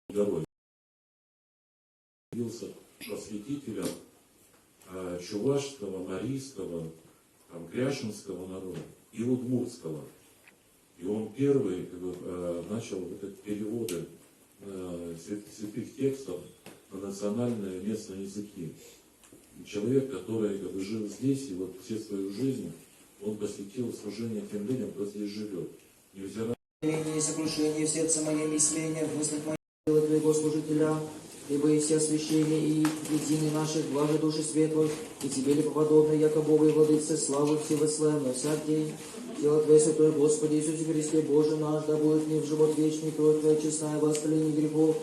горой. Явился просветителем чувашского, марийского, кряшинского народа и удмуртского. И он первый начал переводы святых текстов на национальные местные языки. И человек, который жил здесь, и все свою жизнь, он посвятил служение тем людям, кто здесь живет. Невзирая и сокрушение в сердце моем и смирение в мыслях моих дела Твоего служителя, ибо и все освящения и едины наших, блажи души светлых, и Тебе ли поподобны, яко Богу и Владыце, славу всевославим на всяк день. Тело Твое святое, Господи Иисусе Христе, Боже наш, да будет мне в живот вечный, кровь Твоя честная, воспаление грехов,